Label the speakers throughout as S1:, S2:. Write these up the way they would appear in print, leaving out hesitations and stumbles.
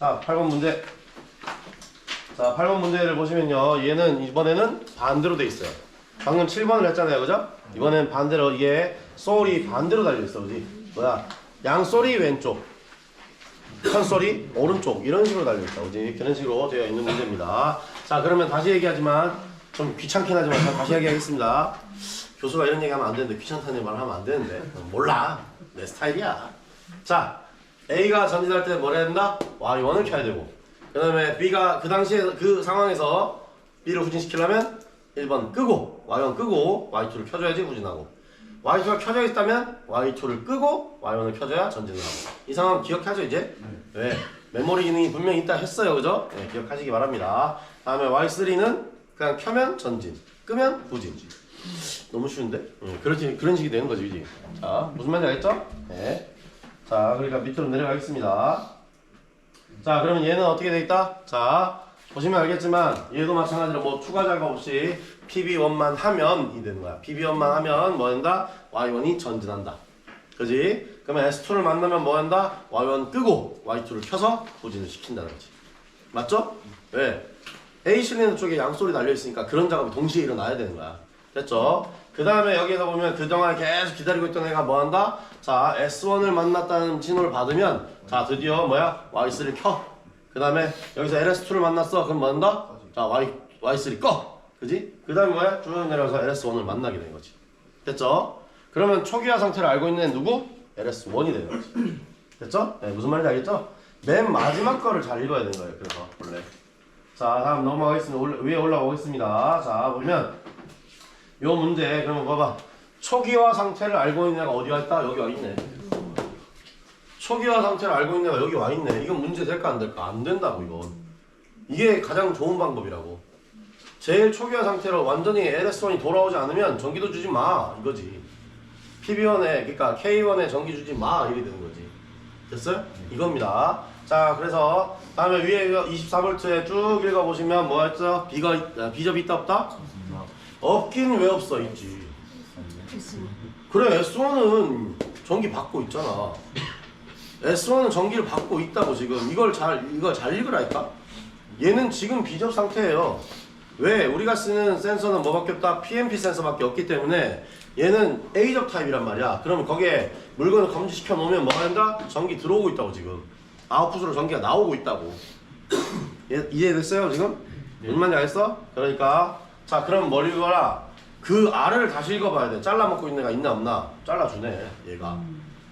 S1: 자, 8번 문제. 자, 8번 문제를 보시면요. 얘는 이번에는 반대로 돼 있어요. 방금 7번을 했잖아요. 그죠? 이번엔 반대로 이게 솔이 반대로 달려 있어. 그지? 뭐야? 양솔이 왼쪽, 편솔이 오른쪽 이런 식으로 달려 있다. 그지? 그런 식으로 되어 있는 문제입니다. 자, 그러면 다시 얘기하지만 좀 귀찮긴 하지만 다시 얘기하겠습니다. 교수가 이런 얘기하면 안 되는데 귀찮다는 말 하면 안 되는데 몰라. 내 스타일이야. 자, A가 전진할 때 뭘 해야 된다? Y1을 켜야 되고 그 다음에 B가 그 당시에 그 상황에서 B를 후진시키려면 1번 끄고 Y1 끄고 Y2를 켜줘야지 후진하고 Y2가 켜져 있다면 Y2를 끄고 Y1을 켜줘야 전진을 하고 이 상황 기억하죠 이제? 왜? 메모리 기능이 분명히 있다 했어요 그죠? 네, 기억하시기 바랍니다. 다음에 Y3는 그냥 켜면 전진 끄면 후진. 너무 쉬운데? 그런 식이 되는 거지 그지? 자 무슨 말인지 알겠죠? 네. 자 그러니까 밑으로 내려가겠습니다. 자 그러면 얘는 어떻게 돼 있다? 자 보시면 알겠지만 얘도 마찬가지로 뭐 추가 작업 없이 PB1만 하면 이 되는 거야. PB1만 하면 뭐 한다? Y1이 전진한다. 그지? 그러면 S2를 만나면 뭐 한다? Y1 끄고 Y2를 켜서 후진을 시킨다는 거지. 맞죠? 왜? A 실리는 쪽에 양솔이 달려있으니까 그런 작업이 동시에 일어나야 되는 거야. 됐죠? 그 다음에 여기서 보면 그동안 계속 기다리고 있던 애가 뭐 한다? 자 S1을 만났다는 신호를 받으면 자 드디어 뭐야? Y3를 켜. 그 다음에 여기서 LS2를 만났어. 그럼 뭐 한다? 자 Y3 꺼. 그지? 그 다음에 뭐야? 쭉 내려서 LS1을 만나게 된 거지. 됐죠? 그러면 초기화 상태를 알고 있는 애 누구? LS1이 되는 거지. 됐죠? 네, 무슨 말인지 알겠죠? 맨 마지막 거를 잘 읽어야 되는 거예요. 그래서 원래. 자 다음 넘어가겠습니다. 위에 올라오겠습니다. 자 보면 요 문제 그러면 봐봐. 초기화 상태를 알고 있는 애가 어디 왔다? 여기 와 있네. 초기화 상태를 알고 있는 애가 여기 와 있네. 이건 문제 될까 안 될까? 안 된다고 이건. 이게 가장 좋은 방법이라고. 제일 초기화 상태로 완전히 LS1이 돌아오지 않으면 전기도 주지 마 이거지. PB1에 그러니까 K1에 전기 주지 마 이렇게 되는 거지. 됐어요? 이겁니다. 자 그래서 다음에 위에 24V에 쭉 읽어보시면 뭐였죠? B접이 있다 없다? 없긴 왜 없어? 있지. 그래 S1은 전기 받고 있잖아. S1은 전기를 받고 있다고 지금. 이걸 잘 읽으라니까? 얘는 지금 B접 상태예요. 왜? 우리가 쓰는 센서는 뭐밖에 없다? PMP 센서밖에 없기 때문에 얘는 A접 타입이란 말이야. 그러면 거기에 물건을 검지시켜 놓으면 뭐 한다? 전기 들어오고 있다고 지금. 아웃풋으로 전기가 나오고 있다고. 이해됐어요 지금? 무슨 말인지 알겠어? 그러니까 자 그럼 뭘 읽어라? 그 아래를 다시 읽어봐야 돼. 잘라먹고 있는 애가 있나 없나? 잘라주네 얘가.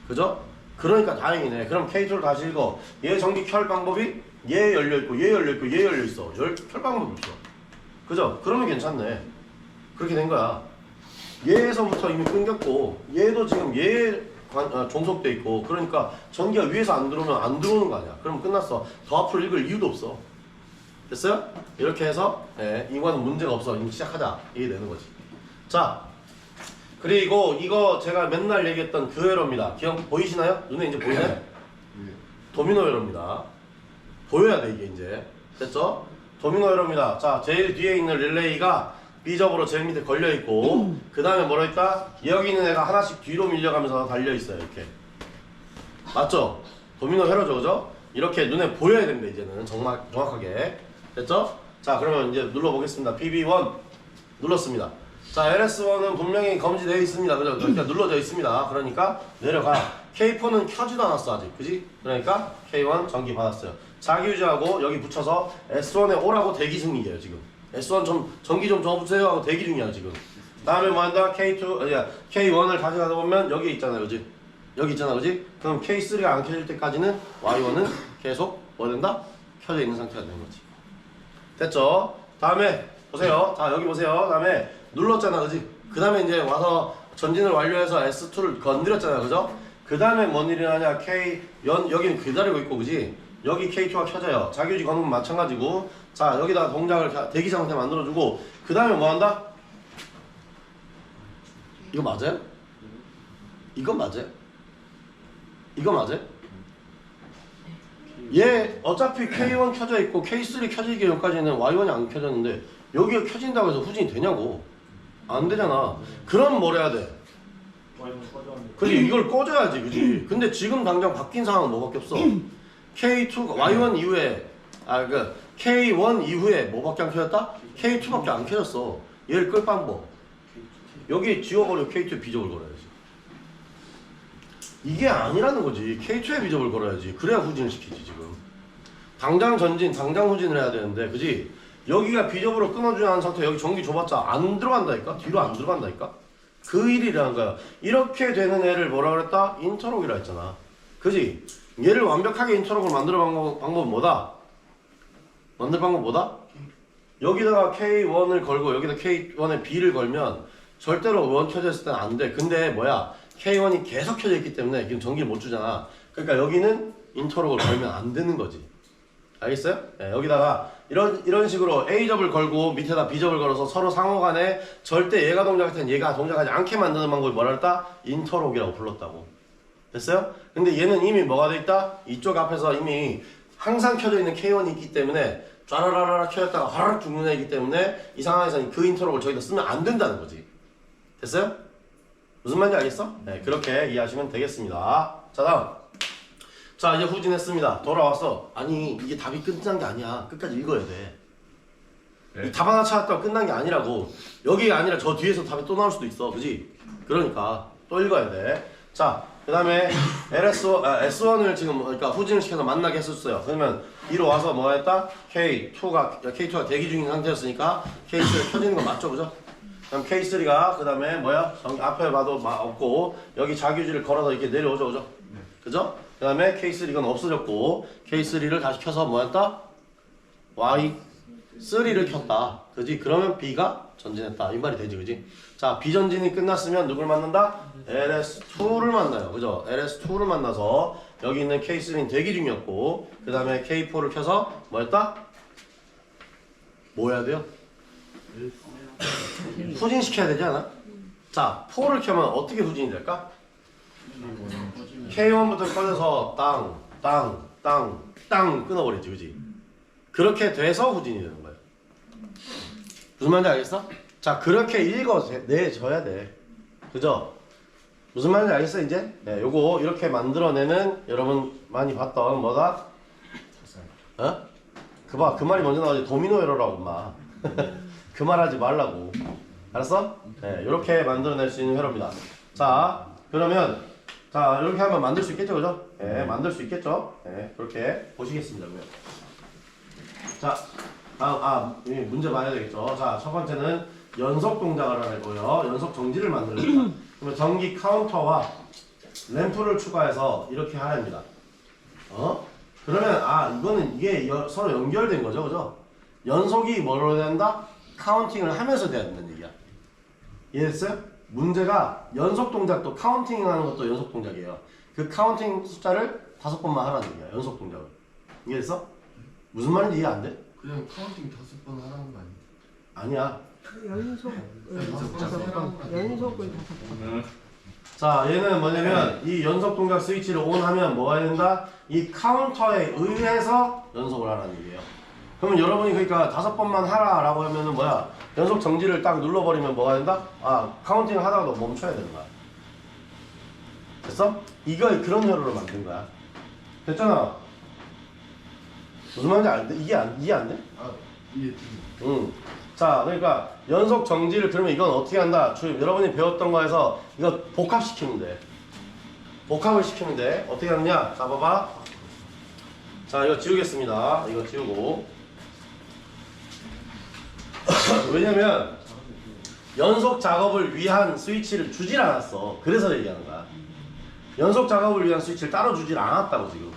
S1: 그죠? 그러니까 다행이네. 그럼 K2를 다시 읽어. 얘 전기 켤 방법이 얘 열려있고 얘 열려있고 얘 열려있어. 켤 방법이 없어. 그죠? 그러면 괜찮네. 그렇게 된 거야. 얘에서부터 이미 끊겼고 얘도 지금 얘 종속돼 있고 그러니까 전기가 위에서 안 들어오면 안 들어오는 거 아니야. 그럼 끝났어. 더 앞으로 읽을 이유도 없어. 됐어요? 이렇게 해서 이거는 문제가 없어. 이제 시작하자. 이게 되는 거지. 자 그리고 이거 제가 맨날 얘기했던 그 회로입니다. 기억 보이시나요? 눈에 이제 보이나요? 도미노 회로입니다. 보여야 돼 이게 이제. 됐죠? 도미노 회로입니다. 자 제일 뒤에 있는 릴레이가 B접으로 제일 밑에 걸려있고 그 다음에 뭐라 했다? 여기 있는 애가 하나씩 뒤로 밀려가면서 달려있어요. 이렇게. 맞죠? 도미노 회로죠. 그죠? 이렇게 눈에 보여야 됩니다. 이제는 정확하게. 됐죠? 자 그러면 이제 눌러보겠습니다. PB1 눌렀습니다. 자 LS1은 분명히 검지되어 있습니다. 그죠? 그러니까 눌러져 있습니다. 그러니까 내려가. K4는 켜지도 않았어 아직. 그지? 그러니까 K1 전기 받았어요. 자기 유지하고 여기 붙여서 S1에 오라고 대기 중이에요 지금. S1 좀 전기 좀 줘보세요 하고 대기 중이야 지금. 다음에 뭐 한다? K1을 다시 가다 보면 여기 있잖아요. 그지? 여기 있잖아. 그지? 그럼 K3가 안 켜질 때까지는 Y1은 계속 뭐 된다? 켜져 있는 상태가 되는 거지. 됐죠? 다음에 보세요. 자 여기 보세요. 다음에 눌렀잖아. 그지? 그 다음에 이제 와서 전진을 완료해서 S2를 건드렸잖아. 그죠? 그 다음에 뭔 일이 나냐? 여기는 기다리고 있고 그지? 여기 K2가 켜져요. 자기유지 거는 건 마찬가지고. 자 여기다가 동작을 대기 상태 만들어주고 그 다음에 뭐 한다? 이거 맞아요? 이거 맞아요? 이거 맞아요? 얘 어차피 K1 켜져 있고 K3 켜지기 전까지는 Y1이 안 켜졌는데 여기가 켜진다고 해서 후진이 되냐고. 안 되잖아. 그럼 뭘 해야 돼? 그지? 이걸 꺼줘야지. 그지? 근데 지금 당장 바뀐 상황은 뭐밖에 없어. K2 Y1 이후에 K1 이후에 뭐밖에 안 켜졌다? K2밖에 안 켜졌어. 얘를 끌 방법. 여기 지워버리고 K2에 비접을 걸어야지. 이게 아니라는 거지. K2에 비접을 걸어야지. 그래야 후진을 시키지 지금. 당장 전진, 당장 후진을 해야 되는데, 그지? 여기가 비접으로 끊어주지 않은 상태, 여기 전기 줘봤자 안 들어간다니까? 뒤로 안 들어간다니까? 그 일이라는 거야. 이렇게 되는 애를 뭐라 그랬다? 인터록이라 했잖아. 그지? 얘를 완벽하게 인터록을 만드는 방법은 뭐다? 만들 방법 뭐다? 여기다가 K1을 걸고 여기다 K1에 B를 걸면 절대로 원 켜져 있을 때는 안 돼. 근데 뭐야? K1이 계속 켜져 있기 때문에 지금 전기를 못 주잖아. 그러니까 여기는 인터록을 걸면 안 되는 거지. 알겠어요? 네, 여기다가 이런 식으로 A접을 걸고 밑에다 B접을 걸어서 서로 상호간에 절대 얘가 동작할 땐 얘가 동작하지 않게 만드는 방법이 뭐라 했다? 인터록이라고 불렀다고. 됐어요? 근데 얘는 이미 뭐가 돼 있다? 이쪽 앞에서 이미 항상 켜져 있는 K1이 있기 때문에 쫘라라라 켜졌다가 화락 죽는 애이기 때문에 이 상황에서는 그 인터록을 저기다 쓰면 안 된다는 거지. 됐어요? 무슨 말인지 알겠어? 네, 그렇게 이해하시면 되겠습니다. 자, 다음. 자, 이제 후진했습니다. 돌아와서 아니 이게 답이 끝난 게 아니야. 끝까지 읽어야 돼. 네. 이 답 하나 찾았다고 끝난 게 아니라고. 여기가 아니라 저 뒤에서 답이 또 나올 수도 있어. 그지? 그러니까 또 읽어야 돼. 자, 그 다음에 S1을 지금 그러니까 후진을 시켜서 만나게 했었어요. 그러면 뒤로 와서 뭐 했다? K2가 대기 중인 상태였으니까 K3가 켜지는 거 맞죠? 그죠? 그럼 K3가 그 다음에 뭐야? 앞에 봐도 없고 여기 자규지를 걸어서 이렇게 내려오죠. 그죠? 그죠? 그 다음에 K3가 없어졌고 K3를 다시 켜서 뭐 했다? Y3를 켰다. 그지? 그러면 B가 전진했다. 이 말이 되지. 그지? 자, B 전진이 끝났으면 누굴 만난다? LS2를 만나요. 그죠? LS2를 만나서 여기 있는 K3는 대기 중이었고 그 다음에 K4를 켜서 뭐 했다? 뭐 해야 돼요? 후진시켜야 되지 않아? 자, 4를 켜면 어떻게 후진이 될까? K1부터 꺼져서 땅 끊어버리지. 그지? 그렇게 돼서 후진이 되는 거예요. 무슨 말인지 알겠어? 자, 그렇게 내줘야 돼. 그죠? 무슨 말인지 알겠어 이제? 네, 요거 이렇게 만들어내는 여러분 많이 봤던 뭐다? 어? 그 말이 먼저 나오지. 도미노 에러라고 마. 그 말 하지 말라고. 알았어? 네, 요렇게 만들어낼 수 있는 회로입니다. 자, 그러면 자, 이렇게 하면 만들 수 있겠죠, 그죠? 네, 만들 수 있겠죠? 네, 그렇게 보시겠습니다. 그러면. 자, 문제 봐야 되겠죠? 자, 첫 번째는 연속 동작을 할 거고요. 연속 정지를 만들어줍니다. 그러면 전기 카운터와 램프를 추가해서 이렇게 하랍니다. 그러면 이거는 이게 서로 연결된 거죠, 그죠? 연속이 뭐로 된다? 카운팅을 하면서 돼야 된다는 얘기야. 이해됐어요? 문제가 연속 동작도 카운팅 하는 것도 연속 동작이에요. 그 카운팅 숫자를 5번만 하라는 얘기야. 연속 동작을. 이해됐어? 무슨 말인지 이해 안 돼?
S2: 그냥 카운팅 5번 하라는 거
S1: 아니야.
S3: 연속을 5번.
S1: 자, 얘는 뭐냐면 이 연속 동작 스위치를 ON하면 뭐가 된다? 이 카운터에 의해서 연속을 하라는 얘기예요. 그러면 여러분이 그러니까 5번만 하라라고 하면은 뭐야? 연속 정지를 딱 눌러버리면 뭐가 된다? 카운팅을 하다가도 멈춰야 되는 거야. 됐어? 이거 그런 회로로 만든 거야. 됐잖아. 무슨 말인지 안 돼? 이해 안 돼?
S2: 이해.
S1: 자, 그러니까 연속 정지를 그러면 이건 어떻게 한다? 여러분이 배웠던 거에서 이거 복합시키면 돼. 복합을 시키면 돼. 어떻게 하느냐? 자, 봐봐. 자, 이거 지우겠습니다. 이거 지우고. 왜냐면 연속 작업을 위한 스위치를 주질 않았어. 그래서 얘기하는 거야. 연속 작업을 위한 스위치를 따로 주질 않았다고 지금.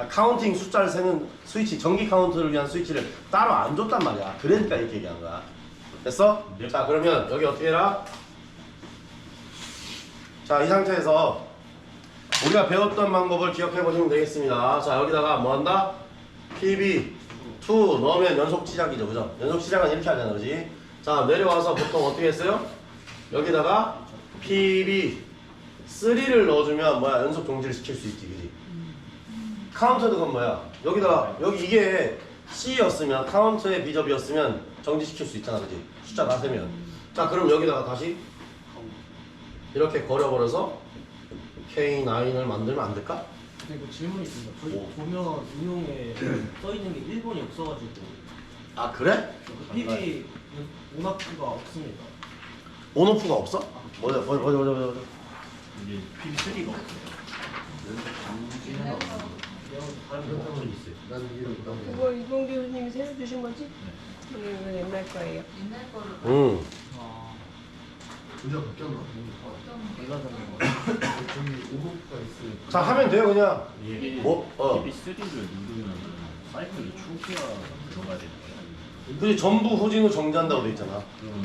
S1: 카운팅 숫자를 세는 스위치, 전기 카운트를 위한 스위치를 따로 안 줬단 말이야. 그러니까 이렇게 얘기한 거야. 됐어? 네. 자, 그러면 여기 어떻게 해라? 자, 이 상태에서 우리가 배웠던 방법을 기억해 보시면 되겠습니다. 자, 여기다가 뭐 한다? PB2 넣으면 연속 시작이죠. 그죠? 연속 시작은 이렇게 하잖아. 그지? 자, 내려와서 보통 어떻게 했어요? 여기다가 PB3를 넣어주면 뭐야? 연속 종지를 시킬 수 있지. 그지? 카운터는 건 뭐야? 여기 이게 C였으면 카운터의 비접이었으면 정지시킬 수 있잖아. 그지? 숫자 다 세면. 자, 그럼 여기다가 다시 이렇게 걸어버려서 K9을 만들면 안 될까?
S3: 그리고 질문이 있습니다. 저희
S1: 뭐?
S3: 보면 응용에 써 있는 게 일본이 없어가지고
S1: 아 그래?
S3: PB 온학기가 없습니다.
S1: 온오프가 없어? 뭐야.
S4: 이게 PB3가 없어요.
S3: 그냥 다른 거
S4: 있어요.
S2: 난 이거
S5: 그거 이봉 교수님이 새로 주신 거지? 이거 옛날 거예요.
S6: 옛날 거로
S1: 응.
S3: 아,
S2: 문제가 바뀌었나?
S3: 내가 잡는 거.
S2: 저기 오버가 있어요.
S1: 자 하면 돼요 그냥.
S4: 이게
S1: 뭐?
S4: PB3를 누르면 사이클이 초기화 들어가야 되는 거예요.
S1: 그지 전부 후진으로 정지한다고 돼 있잖아.
S4: 그럼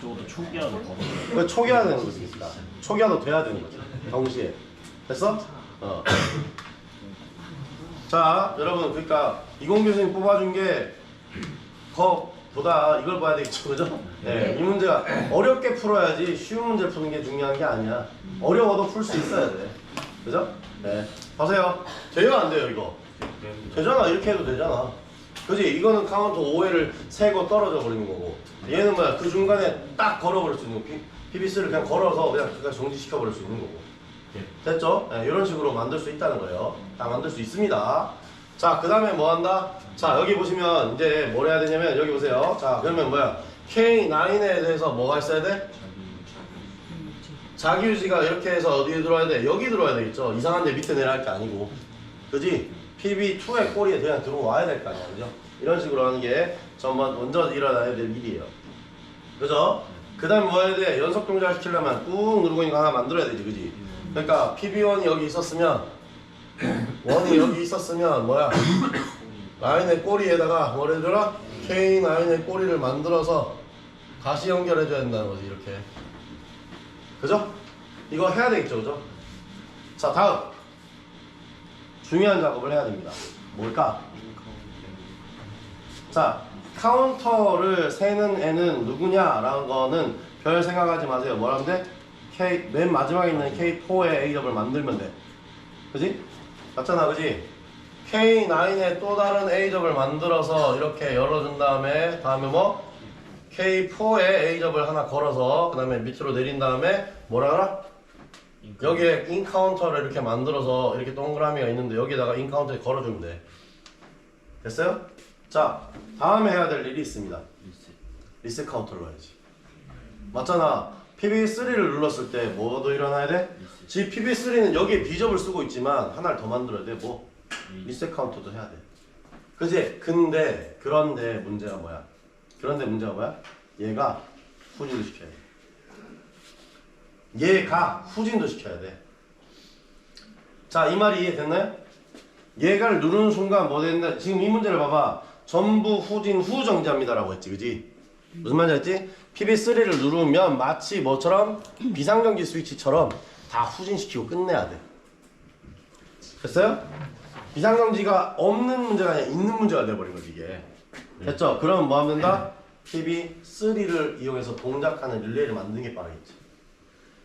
S4: 저것도 초기화를 걸어요.
S1: 그 초기화 되는 거지. 그러니까. 초기화도 돼야 되는 거지. 동시에. 됐어? 어. 자 여러분 그러니까 이공 교수님 뽑아준 게 그거보다 이걸 봐야 되겠죠, 그죠? 네. 이 문제가 어렵게 풀어야지 쉬운 문제를 푸는 게 중요한 게 아니야. 어려워도 풀 수 있어야 돼. 그죠? 네. 보세요. 돼요 안 돼요 이거? 되잖아. 이렇게 해도 되잖아. 그지? 이거는 카운터 5회를 세고 떨어져 버리는 거고 얘는 뭐야 그 중간에 딱 걸어버릴 수 있는 거 PB3를 그냥 걸어서 그냥 정지시켜 버릴 수 있는 거고 됐죠? 네, 이런 식으로 만들 수 있다는 거예요. 다 만들 수 있습니다. 자, 그 다음에 뭐 한다? 자, 여기 보시면 이제 뭘 해야 되냐면 여기 보세요. 자, 그러면 뭐야? K9에 대해서 뭐가 있어야 돼? 자기유지가 이렇게 해서 어디에 들어와야 돼? 여기 들어와야 되겠죠? 이상한 데 밑에 내려갈 게 아니고. 그지? PB2의 꼬리에 그냥 들어와야 될 거 아니야. 그죠? 이런 식으로 하는 게 먼저 일어나야 될 일이에요. 그죠? 그 다음에 뭐 해야 돼? 연속 동작을 시키려면 꾹 누르고 있는 거 하나 만들어야 되지. 그지? 그러니까 PB1이 여기 있었으면 원이 여기 있었으면 뭐야? 라인의 꼬리에다가 뭐를 해줘라? K9의 꼬리를 만들어서 다시 연결해줘야 된다는 거지. 이렇게. 그죠? 이거 해야 되겠죠, 그죠? 자, 다음 중요한 작업을 해야 됩니다. 뭘까? 자, 카운터를 세는 애는 누구냐라는 거는 별 생각하지 마세요. 뭐라는데? 맨 마지막에 있는 K4의 A접을 만들면 돼. 그지? 맞잖아, 그지? K9의 또 다른 A접을 만들어서 이렇게 열어준 다음에 뭐? K4의 A접을 하나 걸어서 그 다음에 밑으로 내린 다음에 뭐라 그러나? 여기에 인카운터를 이렇게 만들어서 이렇게 동그라미가 있는데 여기다가 인카운터에 걸어주면 돼. 됐어요? 자, 다음에 해야 될 일이 있습니다. 리셋 카운터를 넣어야지. 맞잖아. PB3를 눌렀을 때 뭐도 일어나야 돼? 지금 PB3는 여기에 B접을 쓰고 있지만 하나를 더 만들어야 돼. 뭐? 리셋 카운터도 해야 돼. 그지? 그런데 문제가 뭐야? 얘가 후진도 시켜야 돼. 얘가 후진도 시켜야 돼. 자, 이 말이 이해됐나요? 얘가를 누르는 순간 뭐 되는데 지금 이 문제를 봐봐. 전부 후진 후 정지합니다라고 했지, 그지? 무슨 말인지 알지? PB3를 누르면 마치 뭐처럼 비상정지 스위치처럼 다 후진시키고 끝내야 돼. 됐어요? 비상정지가 없는 문제가 아니라 있는 문제가 돼버린 거지 이게. 됐죠? 그럼 뭐 하면 된다? PB3를 이용해서 동작하는 릴레이를 만드는 게 빠르겠지.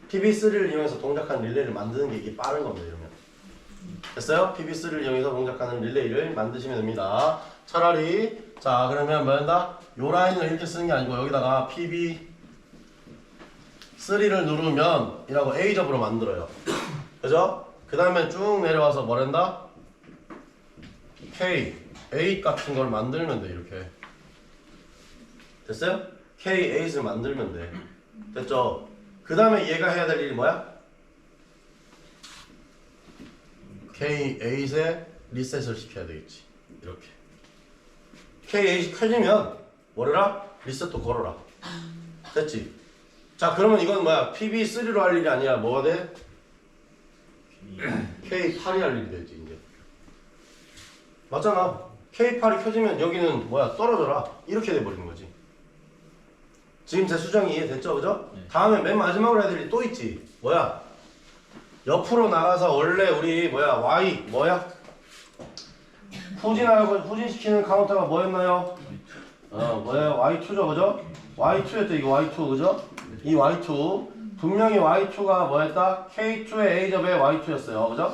S1: PB3를 이용해서 동작하는 릴레이를 만드는 게 이게 빠른 겁니다. 이러면 됐어요? PB3를 이용해서 동작하는 릴레이를 만드시면 됩니다. 차라리 자 그러면 뭐 한다? 요 라인을 이렇게 쓰는 게 아니고 여기다가 PB3를 누르면 이라고 A접으로 만들어요. 그죠? 그 다음에 쭉 내려와서 뭐 한다? K8 같은 걸 만들면 돼. 이렇게 됐어요? K8을 만들면 돼. 됐죠? 그 다음에 얘가 해야 될 일이 뭐야? K8에 리셋을 시켜야 되겠지. 이렇게 K8이 켜지면 뭐래라? 리셋도 걸어라. 됐지? 자 그러면 이건 뭐야? PB3로 할 일이 아니라 뭐가 돼? K8이 할 일이 되지 이제. 맞잖아. K8이 켜지면 여기는 뭐야? 떨어져라. 이렇게 돼버리는 거지. 지금 제 수정이 이해됐죠? 그죠?
S4: 네.
S1: 다음에 맨 마지막으로 해야 될 일이 또 있지. 뭐야? 옆으로 나가서 원래 우리 뭐야? Y 뭐야? 후진하고 후진시키는 카운터가 뭐였나요? 뭐야? Y2죠, 그죠? Y2였죠, 이거 Y2, 그죠? 이 Y2 분명히 Y2가 뭐였다? K2의 A접의 Y2였어요, 그죠?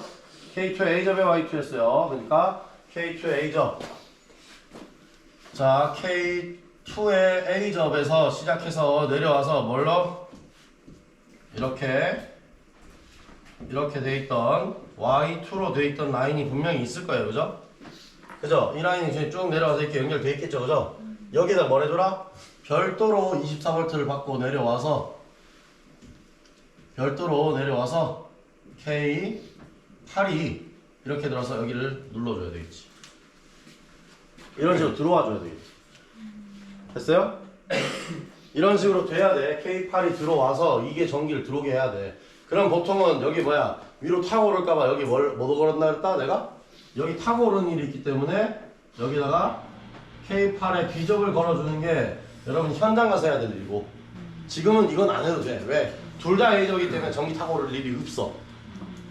S1: K2의 A접의 Y2였어요. 그러니까 K2의 A접. 자, K2의 A접에서 시작해서 내려와서 뭘로? 이렇게 돼 있던 Y2로 돼 있던 라인이 분명히 있을 거예요, 그죠? 그죠? 이 라인이 이제 쭉 내려와서 이렇게 연결돼 있겠죠, 그죠? 여기다 뭘 해줘라? 별도로 24V를 받고 내려와서 K8이 이렇게 들어서 여기를 눌러줘야 되겠지. 이런 식으로 들어와줘야 되겠지. 됐어요? 이런 식으로 돼야 돼. K8이 들어와서 이게 전기를 들어오게 해야 돼. 그럼 보통은 여기 뭐야? 위로 타고 오를까봐 여기 뭐 걸었나 했다? 내가? 여기 타고 오르는 일이 있기 때문에 여기다가 K8에 비접을 걸어주는 게 여러분 현장 가서 해야 될 일이고, 지금은 이건 안 해도 돼. 왜? 둘 다 A적이기 때문에 전기 타고 오를 일이 없어.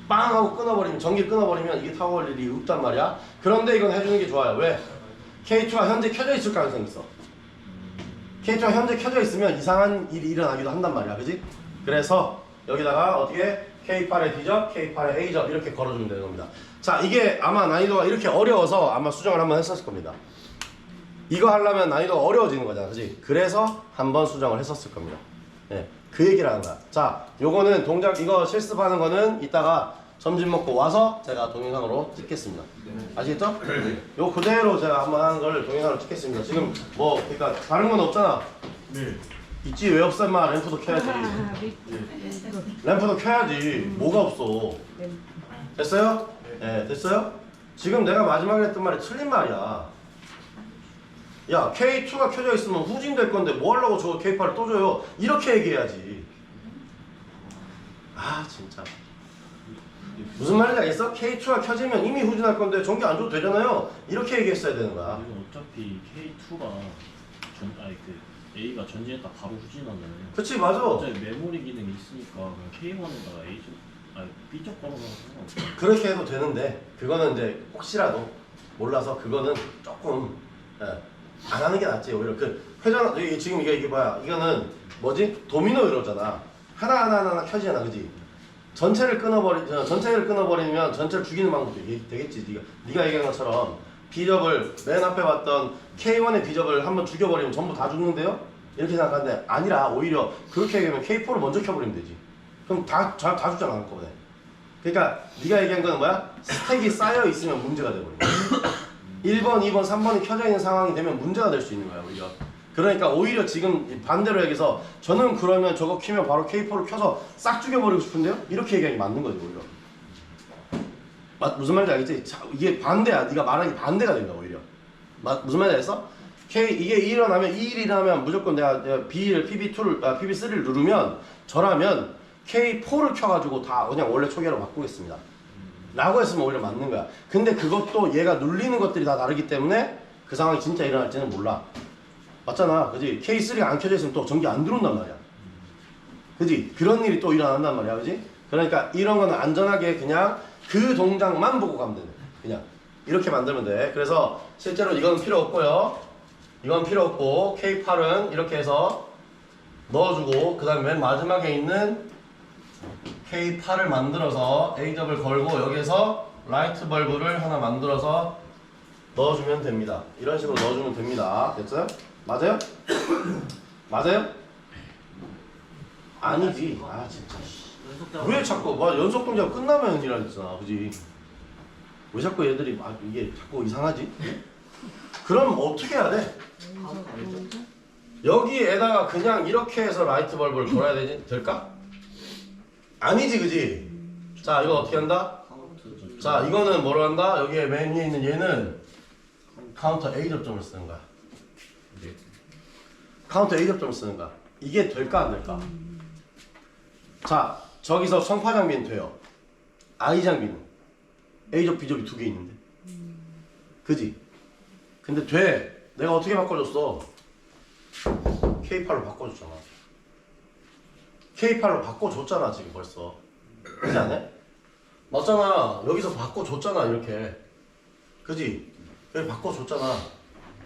S1: 빵 하고 끊어버리면, 전기 끊어버리면 이게 타고 올 일이 없단 말이야. 그런데 이건 해주는 게 좋아요. 왜? K2가 현재 켜져 있을 가능성이 있어. K2가 현재 켜져 있으면 이상한 일이 일어나기도 한단 말이야. 그지? 그래서 여기다가 어떻게 K8에 D접, K8에 A접 이렇게 걸어주면 되는 겁니다. 자, 이게 아마 난이도가 이렇게 어려워서 아마 수정을 한번 했었을 겁니다. 이거 하려면 난이도가 어려워지는 거잖아. 그지? 그래서 한번 수정을 했었을 겁니다. 예, 그 얘기를 하는 거야. 자, 요거는 동작, 이거 실습하는 거는 이따가 점심 먹고 와서 제가 동영상으로 찍겠습니다. 아시겠죠? 요 그대로 제가 한번 하는 걸 동영상으로 찍겠습니다. 지금 뭐 그러니까 다른 건 없잖아.
S2: 네.
S1: 있지. 왜 없어 인마. 램프도 켜야지. 램프도 켜야지. 뭐가 없어. 됐어요? 네, 됐어요? 지금 내가 마지막에 했던 말이 틀린 말이야. 야, K2가 켜져 있으면 후진될 건데 뭐 하려고 저 K8을 또 줘요? 이렇게 얘기해야지. 아, 진짜. 무슨 말인지 알겠어? K2가 켜지면 이미 후진할 건데 전기 안 줘도 되잖아요. 이렇게 얘기했어야 되는 거야.
S4: 이건 어차피 K2가 A가 전진했다 바로 후진하는.
S1: 그치, 맞아.
S4: 어차피 메모리 기능이 있으니까 그냥 K1에다가 B쪽 걸어놔서 상관없어.
S1: 그렇게 해도 되는데 그거는 이제 혹시라도 몰라서 그거는 조금 안 하는 게 낫지. 오히려 그 회전 지금 이게 뭐야? 이거는 뭐지? 도미노 이러잖아. 하나 켜지잖아, 그지? 전체를 끊어버리면 전체를 죽이는 방법도 되겠지. 네가 얘기한 것처럼 비접을 맨 앞에 봤던 K1의 비접을 한번 죽여버리면 전부 다 죽는데요? 이렇게 생각하는데 아니라 오히려 그렇게 얘기하면 K4를 먼저 켜버리면 되지. 그럼 다 죽잖아 한꺼번에. 그러니까 네가 얘기한 건 뭐야? 스택이 쌓여 있으면 문제가 돼버려. 1번, 2번, 3번이 켜져 있는 상황이 되면 문제가 될 수 있는 거야 오히려. 그러니까 오히려 지금 반대로 얘기해서 저는 그러면 저거 키면 바로 K4를 켜서 싹 죽여버리고 싶은데요? 이렇게 얘기하는 게 맞는 거지 오히려. 무슨 말인지 알겠지? 자, 이게 반대야. 네가 말하는 게 반대가 된다 오히려. 무슨 말인지 알겠어? 이게 일어나면 이 일이 일어나면 무조건 내가 PB3를 누르면 저라면 K4를 켜가지고 다 그냥 원래 초기화로 바꾸겠습니다. 라고 했으면 오히려 맞는 거야. 근데 그것도 얘가 눌리는 것들이 다 다르기 때문에 그 상황이 진짜 일어날지는 몰라. 맞잖아. 그지? K3가 안 켜져 있으면 또 전기 안 들어온단 말이야. 그지? 그런 일이 또 일어난단 말이야. 그지? 그러니까 이런 거는 안전하게 그냥 그 동작만 보고 가면 돼. 그냥 이렇게 만들면 돼. 그래서 실제로 이건 필요 없고요. 이건 필요 없고 K8은 이렇게 해서 넣어주고 그 다음에 맨 마지막에 있는 K8을 만들어서 A접을 걸고 여기에서 라이트 벌브를 하나 만들어서 넣어주면 됩니다. 이런 식으로 넣어주면 됩니다. 됐어요? 맞아요? 맞아요? 아니지. 아 진짜. 왜 자꾸 연속 동작 끝나면 이라잖아, 그지? 왜 자꾸 얘들이 이게 자꾸 이상하지? 그럼 어떻게 해야 돼? 여기에다가 그냥 이렇게 해서 라이트 벌브를 걸어야 될까? 아니지, 그지? 자, 이거 어떻게 한다? 자, 이거는 뭐로 한다? 여기에 맨 위에 있는 얘는 카운터 A 접점을 쓰는 거야. 카운터 A 접점을 쓰는 거야. 이게 될까 안 될까? 자, 저기서 청파 장비는 돼요. I 장비는 A접, B접이 두 개 있는데. 그지? 근데 돼. 내가 어떻게 바꿔줬어? K8로 바꿔줬잖아. K8로 바꿔줬잖아 지금 벌써. 그지 않아? 맞잖아. 여기서 바꿔줬잖아 이렇게. 그지? 여기 바꿔줬잖아.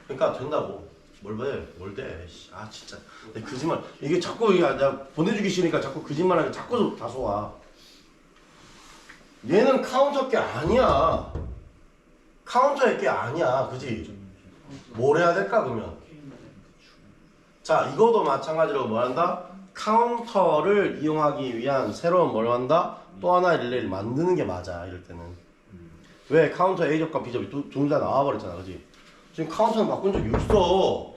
S1: 그러니까 된다고. 뭘 돼? 아 진짜. 내 거짓말. 이게 자꾸 내가 보내주기 싫으니까 자꾸 거짓말하니까 자꾸 다 속아. 얘는 카운터 게 아니야. 카운터의 게 아니야. 그지? 뭘 해야 될까 그러면? 자, 이거도 마찬가지로 뭐 한다? 카운터를 이용하기 위한 새로운 뭘 한다? 또 하나의 릴레이를 만드는 게 맞아 이럴 때는. 왜? 카운터 A 접과 B 접이 둘 다 나와버렸잖아, 그지? 지금 카운터는 바꾼 적이 없어.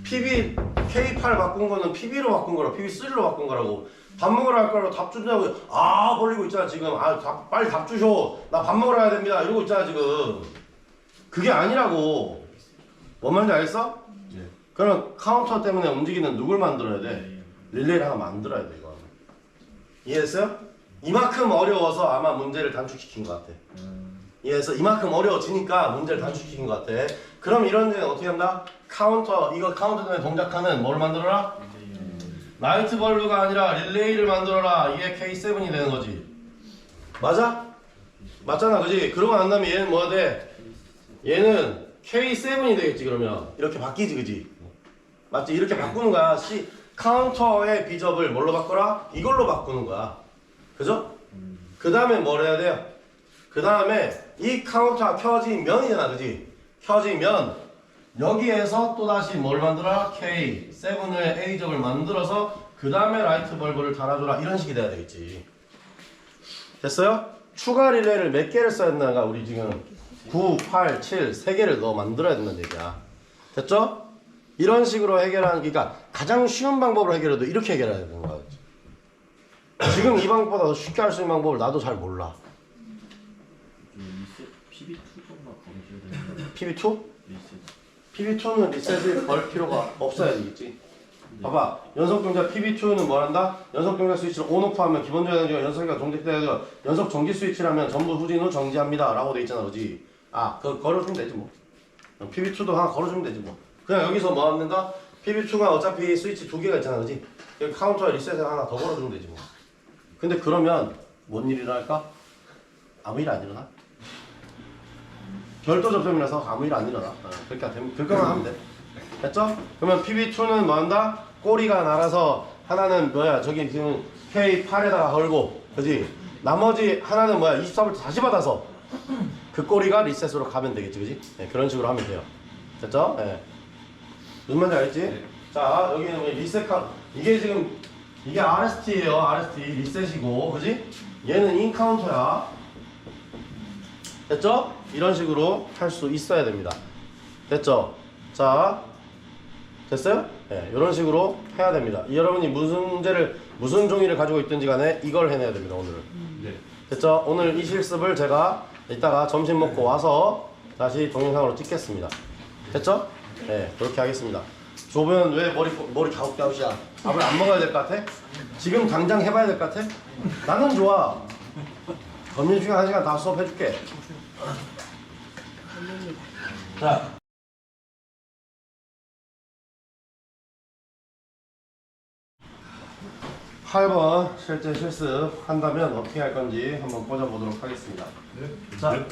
S1: PB K8 바꾼 거는 PB로 바꾼 거라, PB3로 바꾼 거라고. 밥 먹으러 갈 거라고 답 주냐고 벌리고 있잖아 지금. 빨리 답 주셔. 나 밥 먹으러 가야 됩니다. 이러고 있잖아 지금. 그게 아니라고. 뭔 말인지 알겠어?
S2: 네.
S1: 그럼 카운터 때문에 움직이는 누굴 만들어야 돼? 릴레이를 하나 만들어야 돼 이거. 이해했어요? 이만큼 어려워서 아마 문제를 단축시킨 것 같아. 이해해서 이만큼 어려워지니까 문제를 단축시킨 것 같아. 그럼 이런 데는 어떻게 한다? 이거 카운터 때문에 동작하는 뭘 만들어라? 라이트 벌브가 아니라 릴레이를 만들어라. 이게 K7이 되는 거지. 맞아? 맞잖아, 그지? 그러고 난 다음에 얘는 뭐가 돼? 얘는 K7이 되겠지, 그러면. 이렇게 바뀌지, 그지? 맞지? 이렇게 바꾸는 거야. 카운터의 비접을 뭘로 바꿔라? 이걸로 바꾸는 거야. 그죠? 그 다음에 뭘 해야 돼요? 그 다음에 이 카운터가 켜지면이잖아, 그지? 켜지면 여기에서 또다시 뭘 만들어라? K7의 A접을 만들어서 그 다음에 라이트 벌브를 달아줘라. 이런 식이 돼야 되겠지. 됐어요? 추가 릴레이를 몇 개를 써야 되나가 우리 지금 9, 8, 7, 3개를 더 만들어야 된다는 얘기야. 됐죠? 이런 식으로 해결하는, 그러니까 가장 쉬운 방법으로 해결해도 이렇게 해결해야 되는 거야. 지금 이 방법보다 더 쉽게 할 수 있는 방법을 나도 잘 몰라.
S4: PB2정도 거기 되는
S1: PB2?
S4: 리셋.
S1: PB2는 리셋을 걸 필요가 없어야 되겠지. 봐봐, 연속 동작 PB2는 뭘 한다? 연속 동작 스위치를 ON/OFF 하면 기본적인 연속기가 동작돼야 돼요. 연속 정지 스위치라면 전부 후진 후 정지합니다 라고 돼 있잖아, 그지? 그거 걸어주면 되지 뭐. PB2도 하나 걸어주면 되지 뭐. 그냥 여기서 뭐 하면 된다? PB2가 어차피 스위치 2개가 있잖아, 그지? 여기 카운터에 리셋을 하나 더 걸어주면 되지 뭐. 근데 그러면 뭔 일이 일어날까? 아무 일 안 일어나. 별도 접점이라서 아무 일 안 일어나. 그러니까 그것만 하면 돼. 됐죠? 그러면 PB2는 뭐 한다? 꼬리가 날아서 하나는 뭐야? 저기 지금 K8에다가 걸고, 그지? 나머지 하나는 뭐야? 24V 다시 받아서 그 꼬리가 리셋으로 가면 되겠지, 그지? 네, 그런 식으로 하면 돼요. 됐죠? 네. 무슨 말인지 알겠지? 네. 자, 여기는 뭐 리셋 이게 지금 이게 RST예요. RST 리셋이고, 그지? 얘는 인카운터야. 됐죠? 이런 식으로 할 수 있어야 됩니다. 됐죠? 자, 됐어요? 네, 이런 식으로 해야 됩니다. 여러분이 무슨 종이를 가지고 있든지 간에 이걸 해내야 됩니다, 오늘은.
S2: 네.
S1: 됐죠? 오늘 이 실습을 제가 이따가 점심 먹고 와서 다시 동영상으로 찍겠습니다. 됐죠? 네, 그렇게 하겠습니다. 조변 왜 머리 갸웃갸웃이야? 밥을 안 먹어야 될 것 같아? 지금 당장 해봐야 될 것 같아? 나는 좋아. 점심시간 1시간 다 수업해줄게. 자. 8번 실제 실습 한다면 어떻게 할 건지 한번 꽂아보도록 하겠습니다.
S2: 네.
S1: 자,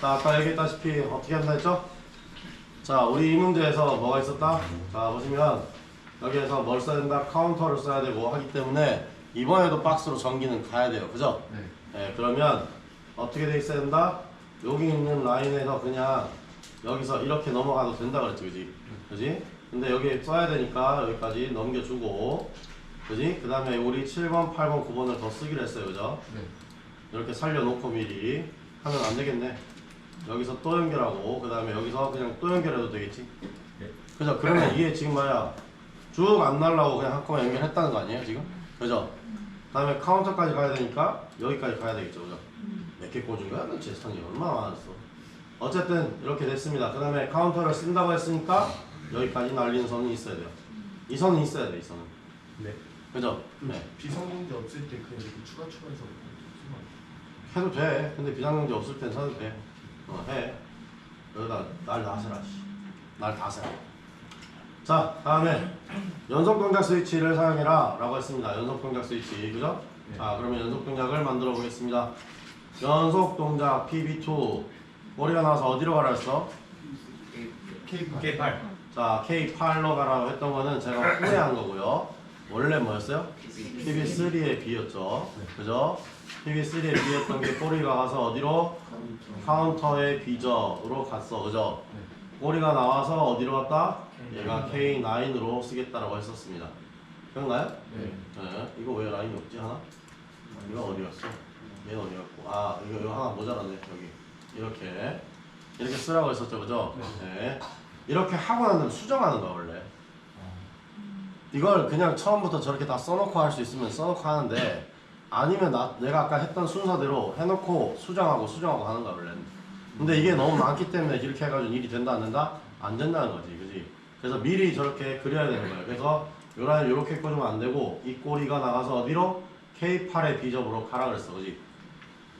S1: 아까 얘기했다시피 어떻게 한다 했죠? 자, 우리 이 문제에서 뭐가 있었다? 자, 보시면 여기에서 뭘 써야 된다? 카운터를 써야 되고 하기 때문에 이번에도 박스로 전기는 가야 돼요. 그죠?
S2: 네.
S1: 네, 그러면 어떻게 돼 있어야 된다? 여기 있는 라인에서 그냥 여기서 이렇게 넘어가도 된다 그랬지, 그지? 그지? 근데 여기 써야 되니까 여기까지 넘겨주고, 그지? 그 다음에 우리 7번, 8번, 9번을 더 쓰기로 했어요, 그죠?
S2: 네.
S1: 이렇게 살려놓고 미리 하면 안 되겠네. 여기서 또 연결하고, 그 다음에 여기서 그냥 또 연결해도 되겠지? 그죠? 그러면 이게 지금 뭐야? 쭉 안 날라고 그냥 한꺼번에 연결했다는 거 아니에요, 지금? 그죠? 그 다음에 카운터까지 가야 되니까 여기까지 가야 되겠죠, 그죠? 몇 개 꽂은 거야? 너 재산이 얼마나 많았어? 어쨌든 이렇게 됐습니다. 그 다음에 카운터를 쓴다고 했으니까 여기까지 날리는 선이 있어야 돼요. 이 선은 있어야 돼, 이 선은.
S2: 네.
S1: 그죠? 네.
S2: 비성공제 없을 때 그냥 이렇게 추가해서 쓰면
S1: 해도 돼. 근데 비상경제 없을 땐 사도 돼. 해. 여기다 날 다세라. 날 다세라. 자, 다음에 연속 동작 스위치를 사용해라 라고 했습니다. 연속 동작 스위치, 그죠?
S2: 네.
S1: 자, 그러면 연속 동작을 만들어 보겠습니다. 연속 동작 PB2 머리가 나와서 어디로 가라 했어?
S2: K8.
S1: 자, K8로 가라고 했던 거는 제가 후회한 거고요. 원래 뭐였어요? PB3의 B였죠. 그죠? PB3의 B였던 게 꼬리가 가서 어디로? 카운터의 B저로 갔어. 그죠? 꼬리가 나와서 어디로 갔다? 얘가 K9으로 쓰겠다라고 했었습니다. 기억나요?
S2: 네.
S1: 네. 이거 왜 라인이 없지 하나? 이거 어디 갔어? 얘는 어디 갔고? 아 이거 하나 모자라네 여기. 이렇게 쓰라고 했었죠, 그죠? 네. 이렇게 하고 난 다음에 수정하는 거야 원래. 이걸 그냥 처음부터 저렇게 다 써놓고 할 수 있으면 써놓고 하는데 아니면 내가 아까 했던 순서대로 해놓고 수정하고 하는 거야 원래는. 근데 이게 너무 많기 때문에 이렇게 해가지고 일이 된다 안 된다? 안 된다는 거지, 그지? 그래서 미리 저렇게 그려야 되는 거예요. 그래서 요 라인 이렇게 꽂으면 안 되고 이 꼬리가 나가서 어디로? K8의 비접으로 가라 그랬어, 그지?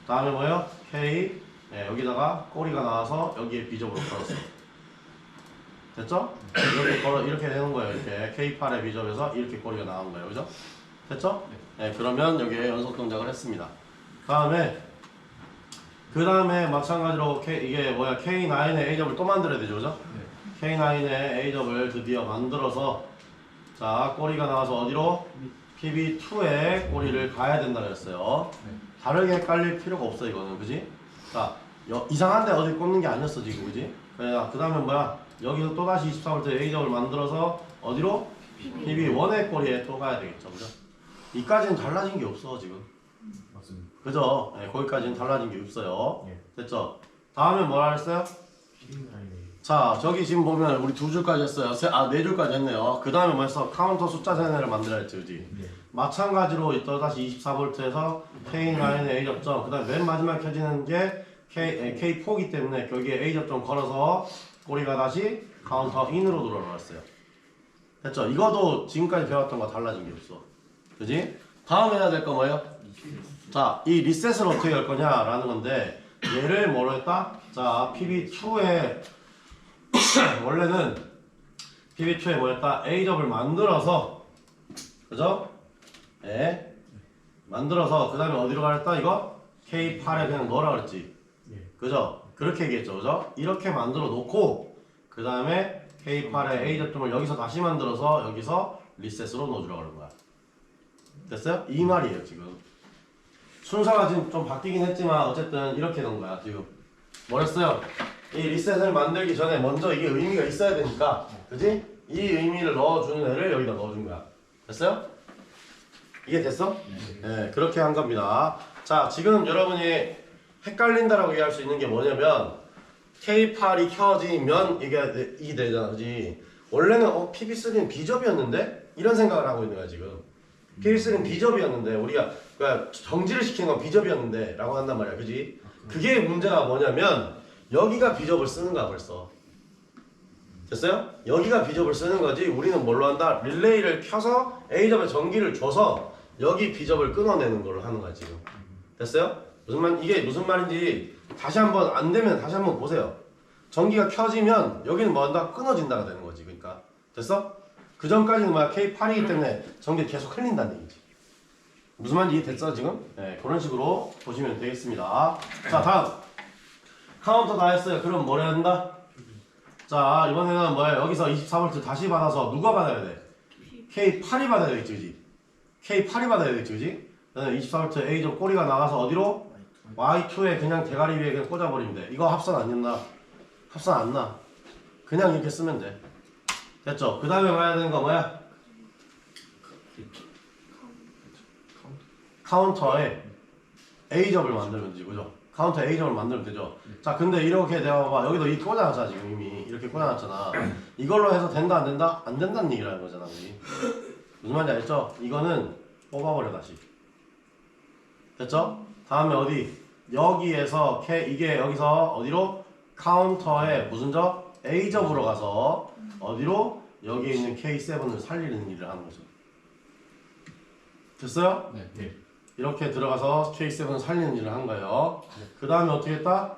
S1: 다음에 뭐예요? K 네, 여기다가 꼬리가 나와서 여기에 비접으로 걸었어. 됐죠? 이렇게 되는 거예요. 이렇게 K8의 비접에서 이렇게 꼬리가 나온 거예요, 그죠? 됐죠? 네, 그러면 여기에 연속 동작을 했습니다. 그 다음에 마찬가지로 이게 뭐야? K9의 A접을 또 만들어야 되죠, 그죠? K9의 A접을 드디어 만들어서 자 꼬리가 나와서 어디로? PB2에 꼬리를 가야 된다 그랬어요. 다르게 헷갈릴 필요가 없어 이거는, 그지? 자 이상한데 어디 꽂는 게 아니었어 지금, 그지? 그 다음에 뭐야? 여기서 또다시 24V A접을 만들어서 어디로? PB1의 꼬리에 또 가야 되겠죠, 그죠? 이까지는 달라진 게 없어 지금.
S2: 맞습니다.
S1: 그죠? 네, 거기까지는 달라진 게 없어요.
S2: 예.
S1: 됐죠? 다음에 뭐라 했어요? 자, 저기 지금 보면 우리 2줄까지 했어요. 4줄까지 했네요. 그 다음에 뭐 했어? 카운터 숫자 세네를 만들어야 했지, 그지?
S2: 네.
S1: 마찬가지로 또다시 24V에서 K9에 A 접점, 그 다음에 맨 마지막 켜지는 게 K4기 때문에 여기에 A 접점 걸어서 꼬리가 다시 카운터 인으로 들어왔어요. 됐죠? 이거도 지금까지 배웠던 거 달라진 게 없어. 그지? 다음 해야 될 거 뭐예요? 자, 이 리셋을 어떻게 할 거냐라는 건데 얘를 뭐로 했다? 자, PB2에 원래는 PB2에 뭐였다? A접을 만들어서 그죠? 예. 만들어서 그 다음에 어디로 가랬다? 이거? K8에 그냥 넣으라 그랬지. 그죠? 그렇게 얘기했죠, 그죠? 이렇게 만들어 놓고 그 다음에 K8의 A접점을 여기서 다시 만들어서 여기서 리셋으로 넣어주라고 하는 거야. 됐어요? 이 말이에요 지금. 순서가 지금 좀 바뀌긴 했지만 어쨌든 이렇게 된 거야 지금. 뭐랬어요? 이 리셋을 만들기 전에 먼저 이게 의미가 있어야 되니까, 그지? 이 의미를 넣어주는 애를 여기다 넣어준 거야. 됐어요? 이게 됐어? 네, 그렇게 한 겁니다. 자, 지금 여러분이 헷갈린다라고 얘기할 수 있는 게 뭐냐면 K8이 켜지면 이게 되잖아, 그지? 원래는 PB3는 B접이었는데? 이런 생각을 하고 있는 거야 지금. PB3는 B접이었는데 우리가 그러니까 정지를 시키는 건 B접이었는데 라고 한단 말이야, 그지? 그게 문제가 뭐냐면 여기가 B접을 쓰는 거야 벌써. 됐어요? 여기가 B접을 쓰는 거지. 우리는 뭘로 한다? 릴레이를 켜서 A접에 전기를 줘서 여기 B접을 끊어내는 걸 하는 거야 지금. 됐어요? 이게 무슨 말인지 다시 한번 안 되면 다시 한번 보세요. 전기가 켜지면 여기는 뭐 한다? 끊어진다가 되는 거지. 그러니까 됐어? 그 전까지는 뭐야? K8이기 때문에 전기가 계속 흘린다는 얘기지. 무슨 말인지 이해됐어 지금? 네, 그런 식으로 보시면 되겠습니다. 자, 다음 카운터 다 했어요. 그럼 뭘 해야 된다? 자, 이번에는 뭐야? 여기서 24V 다시 받아서 누가 받아야 돼? K8이 받아야 되겠지, 그지? K8이 받아야 되겠지, 그지? 24V A점 꼬리가 나가서 어디로? Y2에 그냥 대가리 위에 그냥 꽂아버리면 돼. 이거 합선 안 냈나? 합선 안 나. 그냥 이렇게 쓰면 돼. 됐죠? 그 다음에 봐야 되는 거 뭐야? 카운터에 A점을 만들면 되지, 그죠? 카운터 A점을 만들면 되죠? 자, 근데 이렇게 내가 봐봐. 여기도 이 꽂아놨잖아, 지금 이미. 이렇게 꽂아놨잖아. 이걸로 해서 된다, 안 된다? 안 된다는 얘기라는 거잖아, 우리. 무슨 말인지 알죠? 이거는 뽑아버려, 다시. 됐죠? 다음에 어디? 여기에서, 이게 여기서 어디로? 카운터에 무슨 점? A점으로 가서 어디로? 여기에 있는 K7을 살리는 일을 하는 거죠. 됐어요?
S2: 네.
S1: 이렇게 들어가서 K7을 살리는 일을 한 거예요. 그 다음에 어떻게 했다?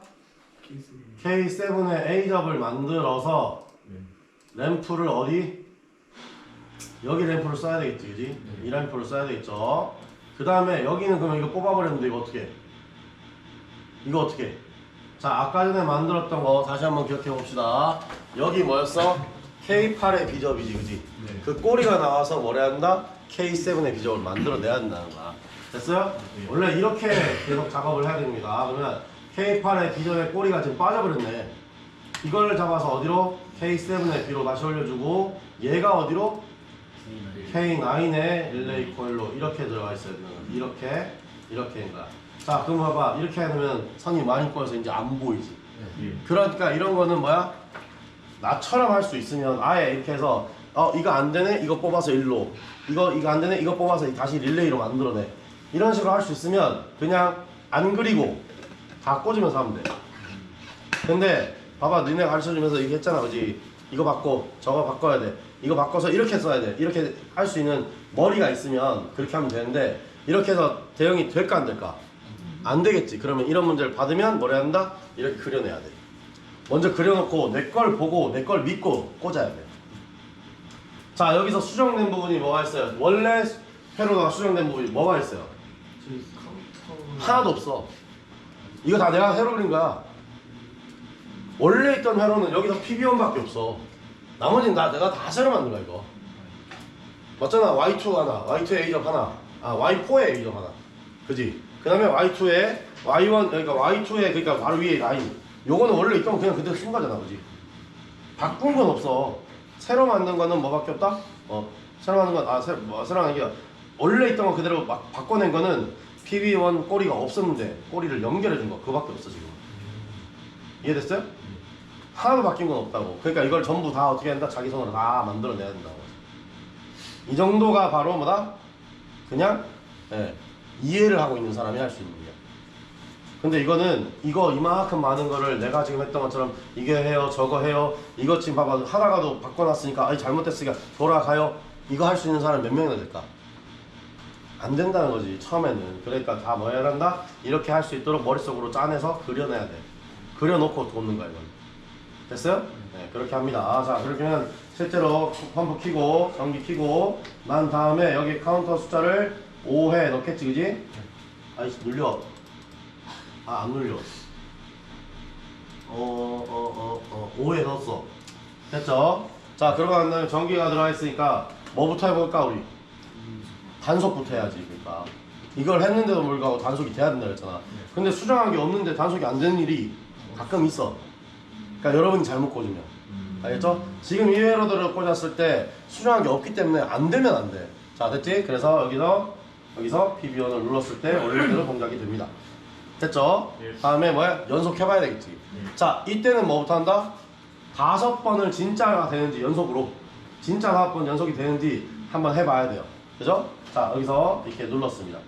S1: K7의 A접을 만들어서 램프를 어디? 여기 램프를 써야 되겠지, 그지? 이 램프를 써야 되겠죠. 그 다음에 여기는 그러면 이거 뽑아버렸는데 이거 어떻게? 이거 어떻게? 자, 아까 전에 만들었던 거 다시 한번 기억해 봅시다. 여기 뭐였어? K8의 비접이지, 그지? 그 꼬리가 나와서 뭐래 한다? K7의 비접을 만들어내야 된다는 거야. 됐어요? 원래 이렇게 계속 작업을 해야 됩니다. 그러면 K8의 비접의 꼬리가 지금 빠져버렸네. 이걸 잡아서 어디로? K7의 B로 다시 올려주고 얘가 어디로? K9의 릴레이 코일로 이렇게 들어가 있어야 되는 거야. 이렇게인 거야. 자, 그럼 봐봐. 이렇게 해놓으면 선이 많이 꺼서 이제 안 보이지. 그러니까 이런 거는 뭐야? 나처럼 할 수 있으면 아예 이렇게 해서 이거 안 되네? 이거 뽑아서 일로. 이거 안 되네? 이거 뽑아서 다시 릴레이로 만들어내. 이런 식으로 할 수 있으면 그냥 안 그리고 다 꽂으면서 하면 돼. 근데 봐봐, 니네 가르쳐주면서 이렇게 했잖아, 그지? 이거 바꿔, 저거 바꿔야 돼. 이거 바꿔서 이렇게 써야 돼. 이렇게 할 수 있는 머리가 있으면 그렇게 하면 되는데 이렇게 해서 대응이 될까 안 될까? 안 되겠지. 그러면 이런 문제를 받으면 뭘 해야 한다? 이렇게 그려내야 돼. 먼저 그려놓고 내 걸 보고 내 걸 믿고 꽂아야 돼. 자, 여기서 수정된 부분이 뭐가 있어요? 원래 회로가 수정된 부분이 뭐가 있어요?
S2: 저희 카운터는
S1: 하나도 없어. 이거 다 내가 회로 그린 거야. 원래 있던 회로는 여기서 PB1밖에 없어. 나머지는 내가 다 새로 만든 거야, 이거. 맞잖아. Y2 하나, Y2에 A점 하나, Y4에 A점 하나. 그지? 그 다음에 Y2에 Y1, 그러니까 Y2에 그러니까 바로 위에 라인. 요거는 원래 있던 거 그냥 그대로 쓴 거잖아, 그지? 바꾼 건 없어. 새로 만든 거는 뭐밖에 없다? 새로 만든 건, 새로 만든 게 원래 있던 거 그대로 막 바꿔낸 거는 PB1 꼬리가 없었는데 꼬리를 연결해 준 거 그거밖에 없어 지금. 이해됐어요? 하나도 바뀐 건 없다고. 그러니까 이걸 전부 다 어떻게 한다? 자기 손으로 다 만들어내야 된다고. 이 정도가 바로 뭐다? 그냥 이해를 하고 있는 사람이 할 수 있는 거야. 근데 이거는 이만큼 많은 거를 내가 지금 했던 것처럼 이게 해요 저거 해요 이거 지금 봐봐 하다가도 바꿔놨으니까 아니 잘못됐으니까 돌아가요 이거 할 수 있는 사람 몇 명이나 될까? 안 된다는 거지 처음에는. 그러니까 다 뭐 해야 한다? 이렇게 할 수 있도록 머릿속으로 짜내서 그려내야 돼. 그려놓고 돕는 거야 이건. 됐어요? 네, 그렇게 합니다. 자, 그러면 실제로 펌프 키고 전기 키고 난 다음에 여기 카운터 숫자를 5회 넣겠지, 그지? 아이씨 눌려. 안 눌려. 5회 넣었어. 됐죠? 자, 그러고 난 다음에 전기가 들어가 있으니까 뭐부터 해볼까 우리? 단속부터 해야지. 그러니까 이걸 했는데도 불구하고 단속이 돼야 된다 그랬잖아. 근데 수정한 게 없는데 단속이 안 되는 일이 가끔 있어. 그러니까 여러분이 잘못 꽂으면. 알겠죠? 지금 이 회로들을 꽂았을 때 수정한 게 없기 때문에 안 되면 안 돼. 자, 됐지? 그래서 여기서 PB1을 눌렀을 때 원래대로 동작이 됩니다. 됐죠? 다음에 뭐야? 연속해봐야 되겠지. 자, 이때는 뭐부터 한다? 5번을 진짜가 되는지 연속으로 진짜 5번 연속이 되는지 한번 해봐야 돼요. 그죠? 자, 여기서 이렇게 눌렀습니다.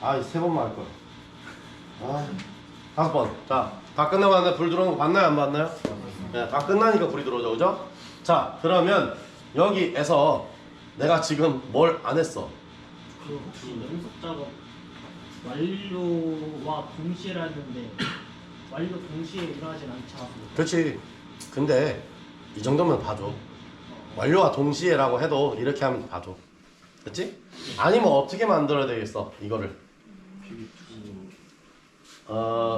S1: 3번만 할 거야. 5번. 자, 다 끝나고 났는데 불 들어오는 거 봤나요? 안 봤나요? 네, 다 끝나니까 불이 들어오죠, 그죠? 자, 그러면 여기에서 내가 지금 뭘 안 했어?
S3: 그 혹시 연속 작업 완료와 동시에 했는데 완료 동시에 일어나진 않지 않았습니까?
S1: 그렇지. 근데 이 정도면 봐줘. 완료와 동시에라고 해도 이렇게 하면 봐줘. 그렇지? 아니면 어떻게 만들어야 되겠어? 이거를.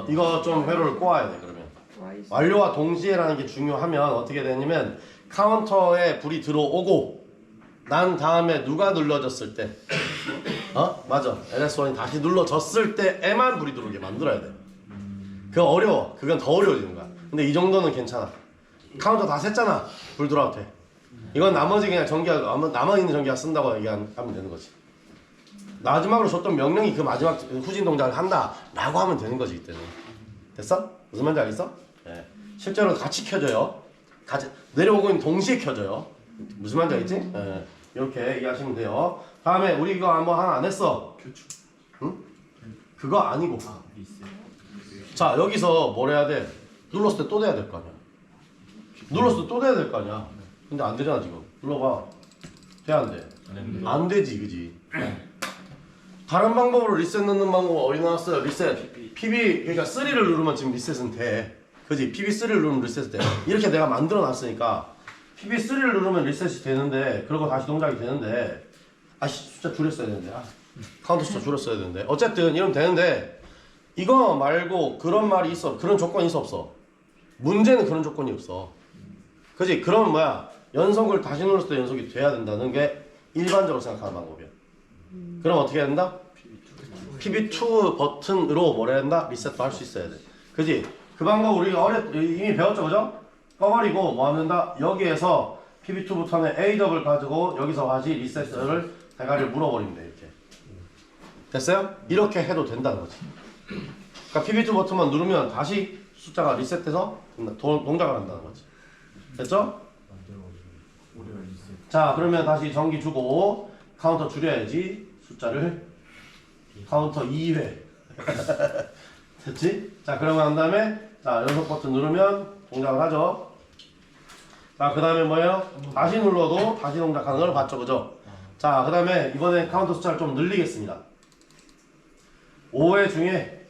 S1: 이거 좀 회로를 꼬아야 돼. 그러면 완료와 동시에라는 게 중요하면 어떻게 되냐면 카운터에 불이 들어오고 난 다음에 누가 눌러졌을 때 맞아. LS1이 다시 눌러졌을 때에만 불이 들어오게 만들어야 돼. 그거 어려워. 그건 더 어려워지는 거야. 근데 이 정도는 괜찮아. 카운터 다 샜잖아. 불 들어와도 돼. 이건 나머지 그냥 전기가 남아있는 전기가 쓴다고 얘기하면 되는 거지. 마지막으로 줬던 명령이 그 마지막 후진 동작을 한다 라고 하면 되는 거지. 이때는. 됐어? 무슨 말인지 알겠어? 네. 실제로 같이 켜져요. 같이 내려오고 있는 동시에 켜져요. 무슨 말인지 알겠지? 네. 이렇게 이해하시면 돼요. 다음에 우리 이거 한번 하나 안 했어. 응? 그거 아니고. 자, 여기서 뭘 해야 돼? 눌렀을 때 또 돼야 될 거 아니야. 눌렀을 때 또 돼야 될 거 아니야. 근데 안 되잖아 지금. 눌러봐. 돼 안 돼? 안 되지, 그지? 다른 방법으로 리셋 넣는 방법 어디 나왔어요? 리셋. PB 그러니까 3를 누르면 지금 리셋은 돼. 그지? PB3를 누르면 리셋이 돼. 이렇게 내가 만들어 놨으니까 PB3를 누르면 리셋이 되는데 그리고 다시 동작이 되는데 숫자 줄였어야 되는데 카운트 숫자 줄였어야 되는데 어쨌든 이러면 되는데 이거 말고 그런 말이 있어. 그런 조건이 있어 없어? 문제는 그런 조건이 없어. 그지? 그러면 뭐야? 연속을 다시 눌렀을 때 연속이 돼야 된다는 게 일반적으로 생각하는 방법이야. 그럼 어떻게 해야 된다? PB2 버튼으로 뭘 해야 된다? 리셋도 할 수 있어야 돼. 그지? 그 방법 우리가 이미 배웠죠, 그죠? 꺼버리고 뭐 하는다? 여기에서 PB2부터는 A덕을 가지고 여기서 다시 리셋을 대가리를 물어버리면 돼. 이렇게 됐어요? 이렇게 해도 된다는 거지. 그러니까 PB2 버튼만 누르면 다시 숫자가 리셋돼서 동작을 한다는 거지. 됐죠?
S2: 우리가 리셋.
S1: 자 그러면 다시 전기 주고 카운터 줄여야지. 숫자를 카운터 2회 됐지? 자 그러고 난 다음에 자 연속 버튼 누르면 동작을 하죠. 자 그 다음에 뭐예요? 다시 눌러도 다시 동작하는 걸 봤죠, 그죠? 자 그 다음에 이번에 카운터 숫자를 좀 늘리겠습니다. 5회 중에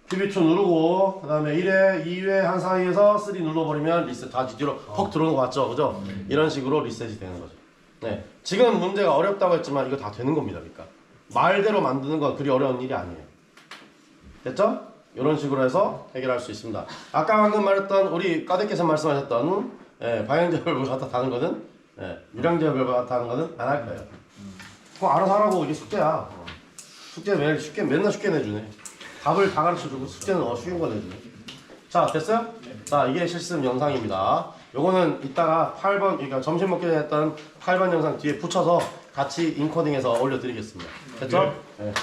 S1: PB2 누르고 그 다음에 1회, 2회 한 사이에서 3 눌러버리면 리셋 다시 뒤로 퍽 들어오는 거 맞죠? 그죠? 이런 식으로 리셋이 되는 거죠. 네, 지금 문제가 어렵다고 했지만 이거 다 되는 겁니다. 그러니까 말대로 만드는 건 그리 어려운 일이 아니에요. 됐죠? 이런 식으로 해서 해결할 수 있습니다. 아까 방금 말했던 우리 까대께서 말씀하셨던 방향제별을 갖다 다는 거는 유량제별을 갖다 다는 거는 안 할 거예요. 그거 알아서 하라고. 이게 숙제야. 숙제 맨날 쉽게 내주네. 답을 다 가르쳐주고 숙제는 쉬운 거 내주네. 자 됐어요? 자 이게 실습 영상입니다. 요거는 이따가 8번 그러니까 점심 먹기 전에 했던 8번 영상 뒤에 붙여서 같이 인코딩해서 올려드리겠습니다. 됐죠? 네.